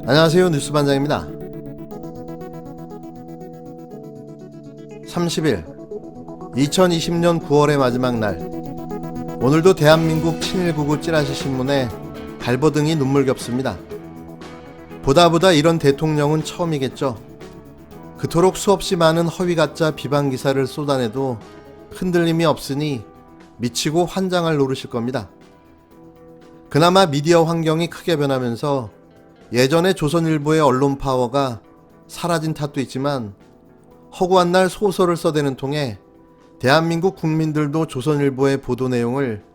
안녕하세요. 뉴스반장입니다. 30일 2020년 9월의 마지막 날, 오늘도 대한민국 친일구구 찌라시 신문에 발버둥이 눈물겹습니다. 보다 이런 대통령은 처음이겠죠. 그토록 수없이 많은 허위가짜 비방기사를 쏟아내도 흔들림이 없으니 미치고 환장할 노릇일 겁니다. 그나마 미디어 환경이 크게 변하면서 예전에 조선일보의 언론 파워가 사라진 탓도 있지만 허구한 날 소설을 써대는 통에 대한민국 국민들도 조선일보의 보도 내용을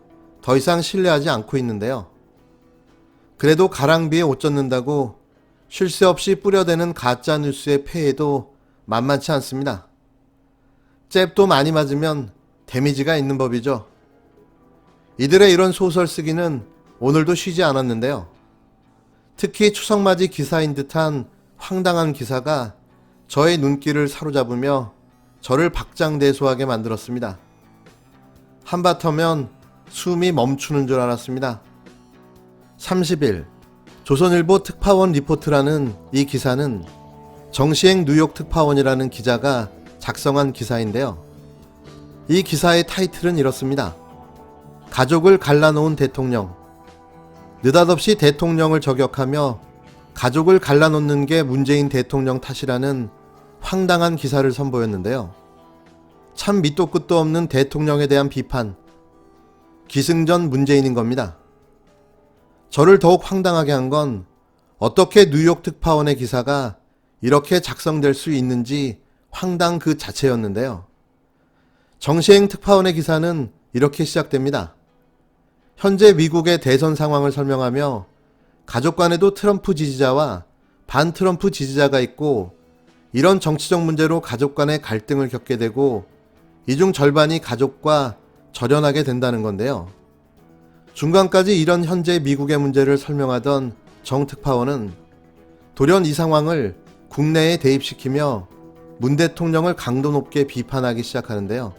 더 이상 신뢰하지 않고 있는데요. 그래도 가랑비에 옷 젖는다고 쉴 새 없이 뿌려대는 가짜 뉴스의 폐해도 만만치 않습니다. 잽도 많이 맞으면 데미지가 있는 법이죠. 이들의 이런 소설 쓰기는 오늘도 쉬지 않았는데요. 특히 추석맞이 기사인 듯한 황당한 기사가 저의 눈길을 사로잡으며 저를 박장대소하게 만들었습니다. 한바터면 숨이 멈추는 줄 알았습니다. 30일 조선일보 특파원 리포트라는 이 기사는 정시행 뉴욕 특파원이라는 기자가 작성한 기사인데요. 이 기사의 타이틀은 이렇습니다. 가족을 갈라놓은 대통령. 느닷없이 대통령을 저격하며 가족을 갈라놓는 게 문재인 대통령 탓이라는 황당한 기사를 선보였는데요. 참 밑도 끝도 없는 대통령에 대한 비판, 기승전 문재인인 겁니다. 저를 더욱 황당하게 한 건 어떻게 뉴욕 특파원의 기사가 이렇게 작성될 수 있는지 황당 그 자체였는데요. 정시행 특파원의 기사는 이렇게 시작됩니다. 현재 미국의 대선 상황을 설명하며 가족 간에도 트럼프 지지자와 반 트럼프 지지자가 있고 이런 정치적 문제로 가족 간의 갈등을 겪게 되고 이 중 절반이 가족과 절연하게 된다는 건데요. 중간까지 이런 현재 미국의 문제를 설명하던 정 특파원은 돌연 이 상황을 국내에 대입시키며 문 대통령을 강도 높게 비판하기 시작하는데요.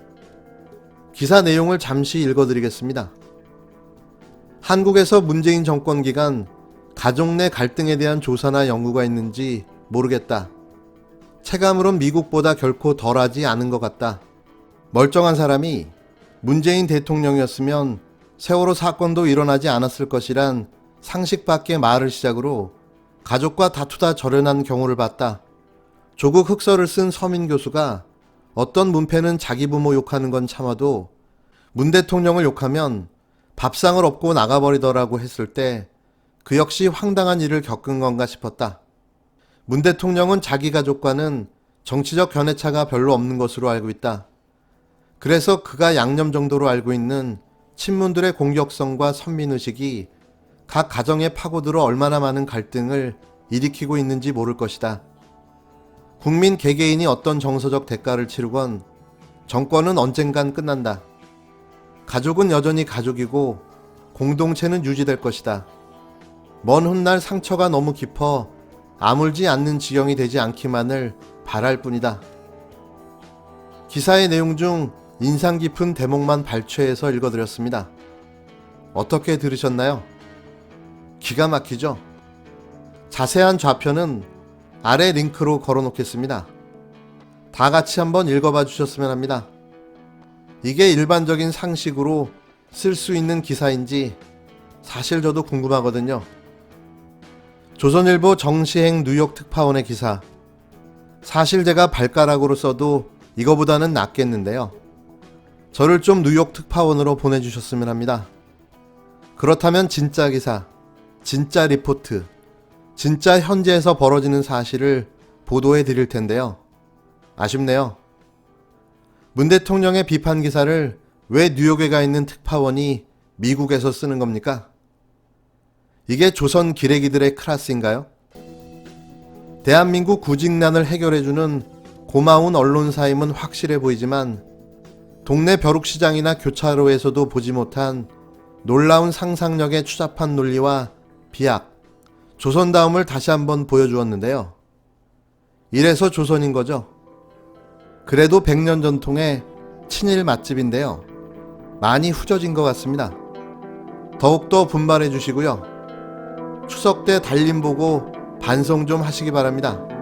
기사 내용을 잠시 읽어드리겠습니다. 한국에서 문재인 정권 기간 가족 내 갈등에 대한 조사나 연구가 있는지 모르겠다. 체감으론 미국보다 결코 덜하지 않은 것 같다. 멀쩡한 사람이 문재인 대통령이었으면 세월호 사건도 일어나지 않았을 것이란 상식밖의 말을 시작으로 가족과 다투다 절연한 경우를 봤다. 조국 흑서를 쓴 서민 교수가 어떤 문패는 자기 부모 욕하는 건 참아도 문 대통령을 욕하면 밥상을 엎고 나가버리더라고 했을 때 그 역시 황당한 일을 겪은 건가 싶었다. 문 대통령은 자기 가족과는 정치적 견해차가 별로 없는 것으로 알고 있다. 그래서 그가 양념 정도로 알고 있는 친문들의 공격성과 선민의식이 각 가정에 파고들어 얼마나 많은 갈등을 일으키고 있는지 모를 것이다. 국민 개개인이 어떤 정서적 대가를 치르건 정권은 언젠간 끝난다. 가족은 여전히 가족이고 공동체는 유지될 것이다. 먼 훗날 상처가 너무 깊어 아물지 않는 지경이 되지 않기만을 바랄 뿐이다. 기사의 내용 중 인상 깊은 대목만 발췌해서 읽어드렸습니다. 어떻게 들으셨나요? 기가 막히죠? 자세한 좌표는 아래 링크로 걸어놓겠습니다. 다 같이 한번 읽어봐 주셨으면 합니다. 이게 일반적인 상식으로 쓸 수 있는 기사인지 사실 저도 궁금하거든요. 조선일보 정시행 뉴욕 특파원의 기사. 사실 제가 발가락으로 써도 이거보다는 낫겠는데요. 저를 좀 뉴욕 특파원으로 보내주셨으면 합니다. 그렇다면 진짜 기사, 진짜 리포트, 진짜 현재에서 벌어지는 사실을 보도해 드릴 텐데요. 아쉽네요. 문 대통령의 비판 기사를 왜 뉴욕에 가 있는 특파원이 미국에서 쓰는 겁니까? 이게 조선 기레기들의 클래스인가요? 대한민국 구직난을 해결해주는 고마운 언론사임은 확실해 보이지만 동네 벼룩시장이나 교차로에서도 보지 못한 놀라운 상상력의 추잡한 논리와 비약, 조선다움을 다시 한번 보여주었는데요. 이래서 조선인 거죠. 그래도 100년 전통의 친일 맛집인데요. 많이 후져진 것 같습니다. 더욱더 분발해 주시고요. 추석 때 달림 보고 반송 좀 하시기 바랍니다.